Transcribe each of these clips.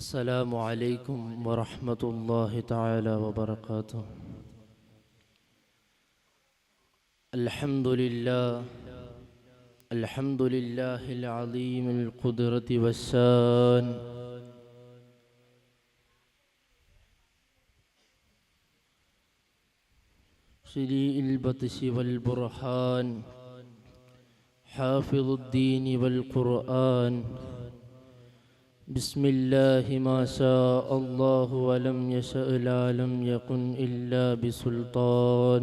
السلام عليكم ورحمة الله تعالى وبركاته. الحمد لله العظيم القدرة والشان، شريء البطش والبرهان، حافظ الدين والقرآن. بسم الله ما شاء الله ولم يشأ لا لم يكن إلا بسلطان.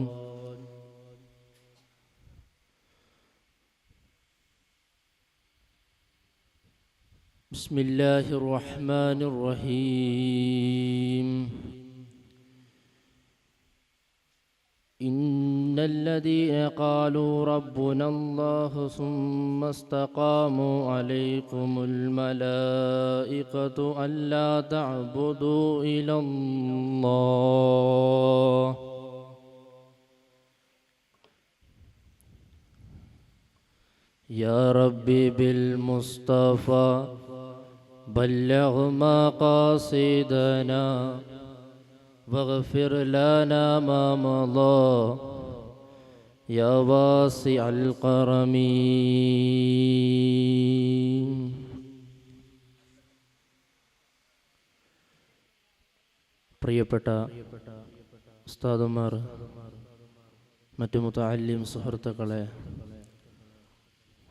بسم الله الرحمن الرحيم. إن الذين قالوا ربنا الله ثم استقاموا عليكم الملائكة ألا تعبدوا إلا الله يا ربي بالمصطفى بلغ مقاصدنا واغفر لنا ما مضى يا واسع الكرم. പ്രിയപ്പെട്ട ഉസ്താദുമാർ, മറ്റു മുതഅല്ലിം സുഹൃത്തുക്കളെ,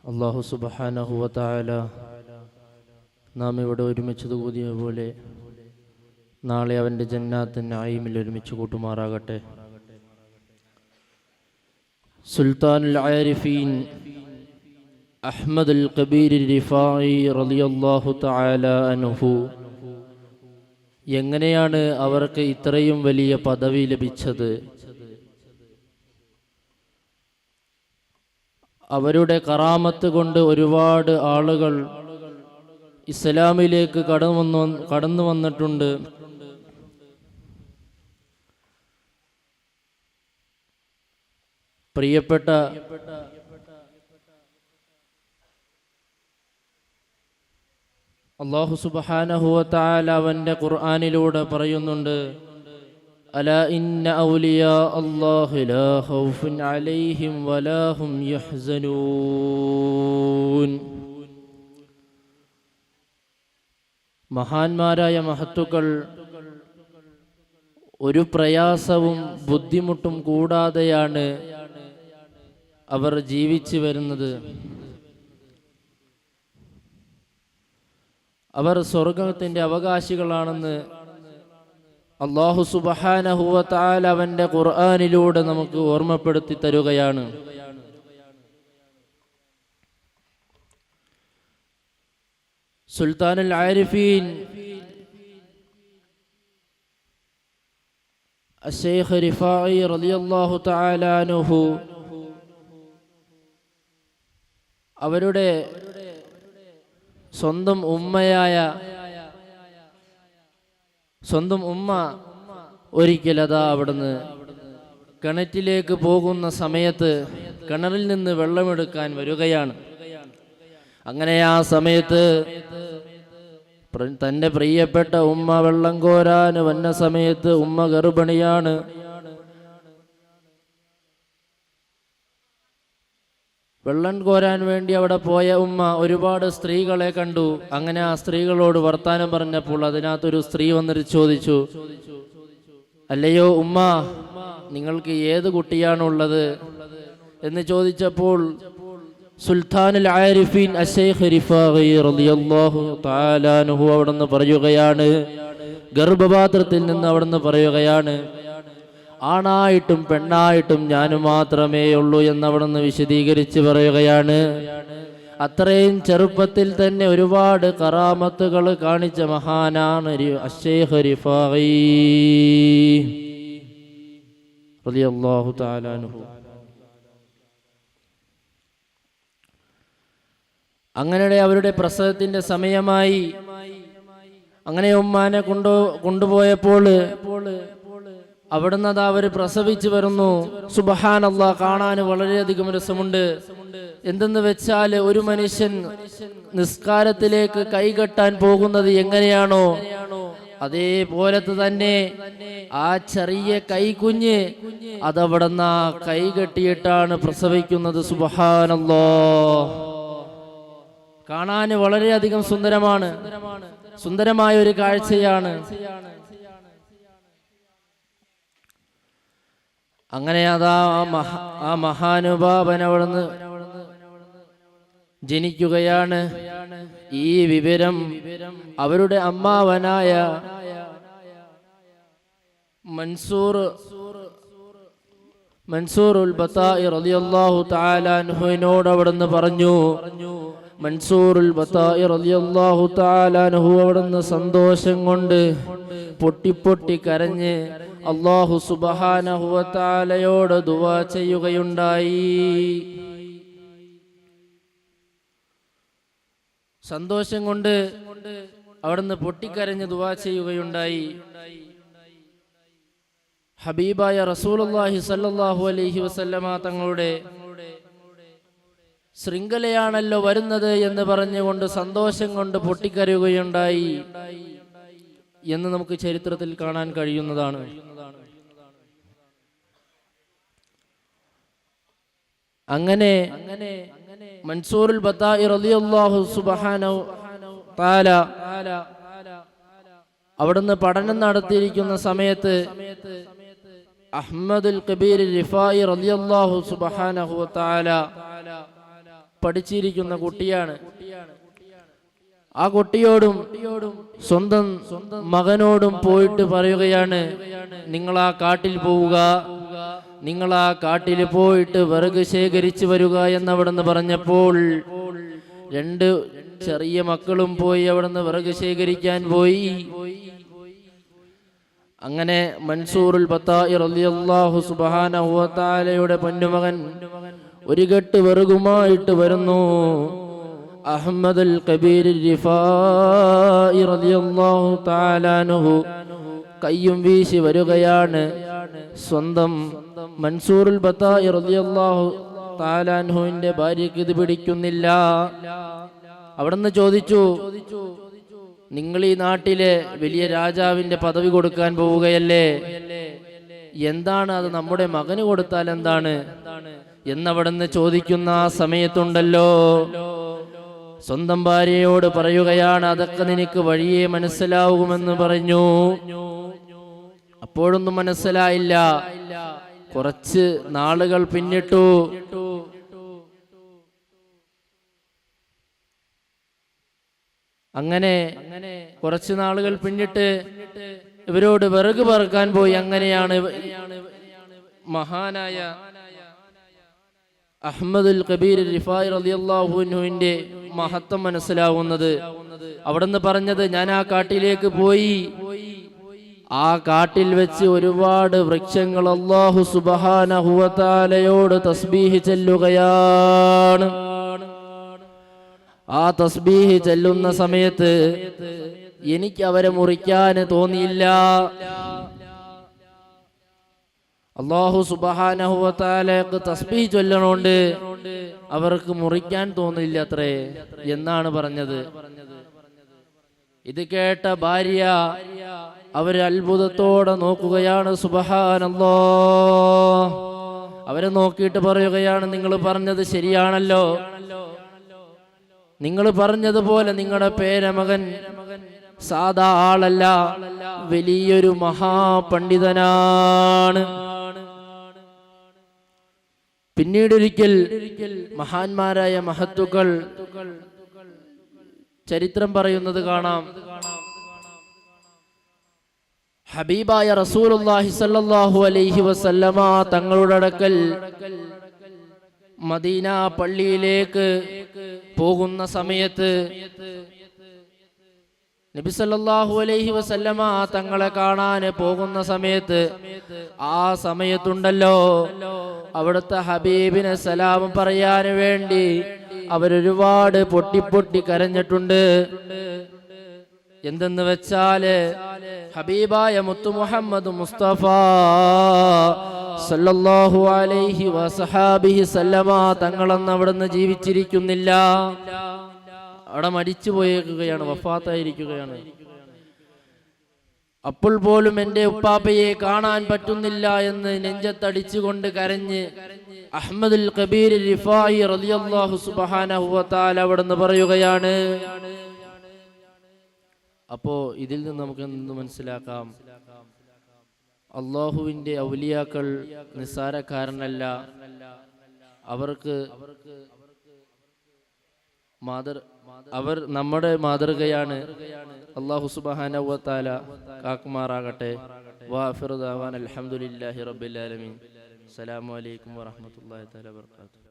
അല്ലാഹു സുബ്ഹാനഹു വ തആല നാം ഇവിടെ ഒരുമിച്ച് കൂടിയ പോലെ നാളെ അവൻ്റെ ജന്നാത്തുൻ നഈമിൽ ഒരുമിച്ച് കൂട്ടുമാറാകട്ടെ. സുൽത്താനുൽ ആരിഫീൻ അഹ്മദുൽ കബീർ റിഫാഇ റളിയല്ലാഹു തആല അൻഹു എങ്ങനെയാണ് അവർക്ക് ഇത്രയും വലിയ പദവി ലഭിച്ചത്? അവരുടെ കറാമത്ത് കൊണ്ട് ഒരുപാട് ആളുകൾ ഇസ്ലാമിലേക്ക് കടന്നു വന്നിട്ടുണ്ട്. പ്രിയപ്പെട്ട അല്ലാഹു സുബ്ഹാനഹു വ തആല അവൻ്റെ ഖുർആനിലൂടെ പറയുന്നുണ്ട്, അലാ ഇന്ന ഔലിയാ അല്ലാഹി ലാ ഖൗഫുൻ അലൈഹിം വലാ ഹും യഹ്സനൂൻ. മഹാന്മാരായ മഹത്തുക്കൾ ഒരു പ്രയാസവും ബുദ്ധിമുട്ടും കൂടാതെയാണ് അവർ ജീവിച്ചു വരുന്നത്. അവർ സ്വർഗത്തിന്റെ അവകാശികളാണെന്ന് അല്ലാഹു സുബ്ഹാനഹു വ തആല അവൻ്റെ ഖുർആനിലൂടെ നമുക്ക് ഓർമ്മപ്പെടുത്തി തരുകയാണ്. സുൽത്താനുൽ ആരിഫീൻ അശ്ശൈഖ് റിഫാഇ റളിയല്ലാഹു തആല അൻഹു അവരുടെ സ്വന്തം ഉമ്മ ഒരിക്കലതാ അവിടുന്ന് കിണറ്റിലേക്ക് പോകുന്ന സമയത്ത് കിണറിൽ നിന്ന് വെള്ളമെടുക്കാൻ വരികയാണ്. അങ്ങനെ ആ സമയത്ത് തൻ്റെ പ്രിയപ്പെട്ട ഉമ്മ വെള്ളം കോരാൻ വന്ന സമയത്ത് ഉമ്മ ഗർഭിണിയാണ്. വെള്ളം കോരാൻ വേണ്ടി അവിടെ പോയ ഉമ്മ ഒരുപാട് സ്ത്രീകളെ കണ്ടു. അങ്ങനെ ആ സ്ത്രീകളോട് വർത്താനം പറഞ്ഞപ്പോൾ അതിനകത്തൊരു സ്ത്രീ വന്നിട്ട് ചോദിച്ചു, അല്ലയോ ഉമ്മ, നിങ്ങൾക്ക് ഏത് കുട്ടിയാണുള്ളത് എന്ന് ചോദിച്ചപ്പോൾ സുൽത്താനുൽ ആരിഫീൻ അശ്ശൈഖ് റിഫാഇ റളിയല്ലാഹു തആല അൻഹു അവിടുന്ന് പറയുകയാണ്, ഗർഭപാത്രത്തിൽ നിന്ന് അവിടുന്ന് പറയുകയാണ്, ആണായിട്ടും പെണ്ണായിട്ടും ഞാൻ മാത്രമേ ഉള്ളൂ എന്ന് അവിടുന്ന് വിശദീകരിച്ച് പറയുകയാണ്. അത്രയും ചെറുപ്പത്തിൽ തന്നെ ഒരുപാട് കറാമത്തുകൾ കാണിച്ച മഹാനാണ് അശ്ശൈഖ് റിഫാഇ റളിയല്ലാഹു തആല അൻഹു. അങ്ങനെ അവരുടെ പ്രസവത്തിന്റെ സമയമായി. അങ്ങനെ ഉമ്മാനെ കൊണ്ടുപോയപ്പോൾ അവിടുന്ന് അത് അവർ പ്രസവിച്ചു വരുന്നു. സുബ്ഹാനല്ലാഹ്, കാണാൻ വളരെയധികം രസമുണ്ട്. എന്തെന്ന് വെച്ചാൽ ഒരു മനുഷ്യൻ നിസ്കാരത്തിലേക്ക് കൈകെട്ടാൻ പോകുന്നത് എങ്ങനെയാണോ അതേപോലത്തെ തന്നെ ആ ചെറിയ കൈക്കുഞ്ഞ് അതവിടുന്ന് ആ കൈ കെട്ടിയിട്ടാണ് പ്രസവിക്കുന്നത്. സുബ്ഹാനല്ലാഹ്. കാണാൻ വളരെയധികം സുന്ദരമാണ്, സുന്ദരമായ ഒരു കാഴ്ചയാണ്. അങ്ങനെ അതാ ആ മഹാനുഭാവൻ അവിടുന്ന് ജനിക്കുകയാണ്. ഈ വിവരം അവരുടെ അമ്മാവനായ മൻസൂറുൽ ബത്താഇ റളിയല്ലാഹു തആല അൻഹുവിനോട് അവിടുന്ന് പറഞ്ഞു. മൻസൂറുൽ ബത്താഇ റളിയല്ലാഹു തആല അൻഹു അവിടുന്ന് സന്തോഷം കൊണ്ട് പൊട്ടി കരഞ്ഞ് അല്ലാഹു സുബ്ഹാനഹു വ തആലയോട് ദുആ ചെയ്യുകയുണ്ടായി. സന്തോഷം കൊണ്ട് അവിടുന്ന് പൊട്ടിക്കരഞ്ഞ് ദുആ ചെയ്യുകയുണ്ടായി. ഹബീബായ റസൂലുള്ളാഹി സ്വല്ലല്ലാഹു അലൈഹി വസല്ലമ തങ്ങളുടെ ശൃംഖലയാണല്ലോ വരുന്നത് എന്ന് പറഞ്ഞുകൊണ്ട് സന്തോഷം കൊണ്ട് പൊട്ടിക്കരയുകയുണ്ടായി എന്ന് നമുക്ക് ചരിത്രത്തിൽ കാണാൻ കഴിയുന്നതാണ്. അങ്ങനെ മൻസൂറുൽ ബത്താഇ റളിയല്ലാഹു സുബ്ഹാനഹു തആല അവിടുന്ന് പഠനം നടത്തിയിരിക്കുന്ന സമയത്ത് അഹ്മദുൽ കബീർ റിഫായി റളിയല്ലാഹു സുബ്ഹാനഹു തആല പഠിച്ചിരിക്കുന്ന കുട്ടിയാണ്. ആ കുട്ടിയോടും സ്വന്തം മകനോടും പോയിട്ട് പറയുകയാണ്, നിങ്ങൾ ആ കാട്ടിൽ പോവുക, നിങ്ങൾ ആ കാട്ടിൽ പോയിട്ട് വിറക് ശേഖരിച്ചു വരിക എന്നവിടുന്ന് പറഞ്ഞപ്പോൾ രണ്ട് ചെറിയ മക്കളും പോയി അവിടുന്ന് വിറക് ശേഖരിക്കാൻ പോയി. അങ്ങനെ മൻസൂറുൽ ബത്താഇ റളിയല്ലാഹു സുബ്ഹാനഹു വ തആലയുടെ പൊന്നുമകൻ ഒരു കെട്ട് വിറകുമായിട്ട് വരുന്നു. അഹ്മദുൽ കബീർ റിഫാഇ റളിയല്ലാഹു തആല അൻഹു കയ്യും വീശി വരികയാണ്. സ്വന്തം മൻസൂറുൽ ബത്താഇ റളിയല്ലാഹു തആല അൻഹുവിന്റെ ഭാര്യയ്ക്ക് ഇത് പിടിക്കുന്നില്ല. അവിടുന്ന് ചോദിച്ചു, നിങ്ങൾ ഈ നാട്ടിലെ വലിയ രാജാവിന്റെ പദവി കൊടുക്കാൻ പോവുകയല്ലേ, എന്താണ് അത് നമ്മുടെ മകന് കൊടുത്താൽ എന്താണ് എന്നവിടുന്ന് ചോദിക്കുന്ന ആ സമയത്തുണ്ടല്ലോ, സ്വന്തം ഭാര്യയോട് പറയുകയാണ്, അതൊക്കെ നിനക്ക് വഴിയേ മനസ്സിലാവുമെന്ന് പറഞ്ഞു. അപ്പോഴൊന്നും മനസ്സിലായില്ല. കുറച്ച് നാളുകൾ പിന്നിട്ടു. അങ്ങനെ കുറച്ച് നാളുകൾ പിന്നിട്ട് ഇവരോട് വിറക് പറക്കാൻ പോയി. അങ്ങനെയാണ് മഹാനായ അഹ്മദുൽ കബീർ റിഫായി റളിയല്ലാഹു അൻഹുവിന്റെ മഹത്വം മനസ്സിലാവുന്നത്. അവിടുന്ന് പറഞ്ഞത്, ഞാൻ ആ കാട്ടിലേക്ക് പോയി, ആ കാട്ടിൽ വെച്ച് ഒരുപാട് വൃക്ഷങ്ങൾ അല്ലാഹു സുബ്ഹാനഹു വ തആലയോട് തസ്ബീഹ് ചൊല്ലുകയാണ്. ആ തസ്ബീഹ് ചൊല്ലുന്ന സമയത്ത് എനിക്ക് അവരെ മുറിക്കാൻ തോന്നിയില്ല. അല്ലാഹു സുബ്ഹാനഹു വ തആലക്ക് തസ്ബീഹ് ചൊല്ലണോണ്ട് അവർക്ക് മുറിക്കാൻ തോന്നില്ല അത്രേ എന്നാണ് പറഞ്ഞത്. ഇത് കേട്ട ഭാര്യ അവര് അത്ഭുതത്തോടെ നോക്കുകയാണ്. സുബ്ഹാനല്ലാഹ്. അവരെ നോക്കിയിട്ട് പറയുകയാണ്, നിങ്ങൾ പറഞ്ഞത് ശരിയാണല്ലോ, നിങ്ങൾ പറഞ്ഞതുപോലെ നിങ്ങളുടെ പേരമകൻ സാധാ ആളല്ല, വലിയൊരു മഹാപണ്ഡിതനാണ്. പിന്നീടൊരിക്കൽ മഹാന്മാരായ മഹത്തുക്കൾ ചരിത്രം പറയുന്നത് കാണാം. ഹബീബായ റസൂലുള്ളാഹി സ്വല്ലല്ലാഹു അലൈഹി വസല്ലമ തങ്ങളുടെ അടുക്കൽ മദീന പള്ളിയിലേക്ക് പോകുന്ന സമയത്ത് നബി സല്ലല്ലാഹു അലൈഹി വസല്ലമ തങ്ങളെ കാണാൻ പോകുന്ന സമയത്ത് ആ സമയത്തുണ്ടല്ലോ അവിടുത്തെ ഹബീബിനെ സലാം പറയാൻ വേണ്ടി അവരൊരുപാട് പൊട്ടി കരഞ്ഞിട്ടുണ്ട്. എന്തെന്ന് വെച്ചാല് ഹബീബായ മുത്തു മുഹമ്മദ് മുസ്തഫ സല്ലല്ലാഹു അലൈഹി വസഹാബിഹി സല്ലമ തങ്ങളന്ന് അവിടുന്ന് ജീവിച്ചിരിക്കുന്നില്ല, അവിടെ മരിച്ചു പോയേക്കുകയാണ്, വഫാത്തായിരിക്കുകയാണ്. അപ്പോൾ പോലും എൻ്റെ ഉപ്പാപ്പയെ കാണാൻ പറ്റുന്നില്ല എന്ന് നെഞ്ചത്തടിച്ചുകൊണ്ട് കരഞ്ഞ് അഹ്മദുൽ കബീർ റിഫായി റളിയല്ലാഹു സുബ്ഹാനഹു വ തആല അവിടുന്ന് പറയുകയാണ്. അപ്പോ ഇതിൽ നിന്ന് നമുക്ക് എന്ത് മനസ്സിലാക്കാം? അള്ളാഹുവിൻ്റെ ഔലിയാക്കൾ നിസ്സാരക്കാരനല്ല. അവർ നമ്മുടെ മാതൃകയാണ്. അല്ലാഹു സുബ്ഹാനഹു വ തആല കാക്കുമാറാകട്ടെ. വആഖിറു ദഅവാന അൽഹംദുലില്ലാഹി റബ്ബിൽ ആലമീൻ. അസ്സലാമു അലൈക്കും വറഹ്മത്തുള്ളാഹി തആല വബറകാതുഹു.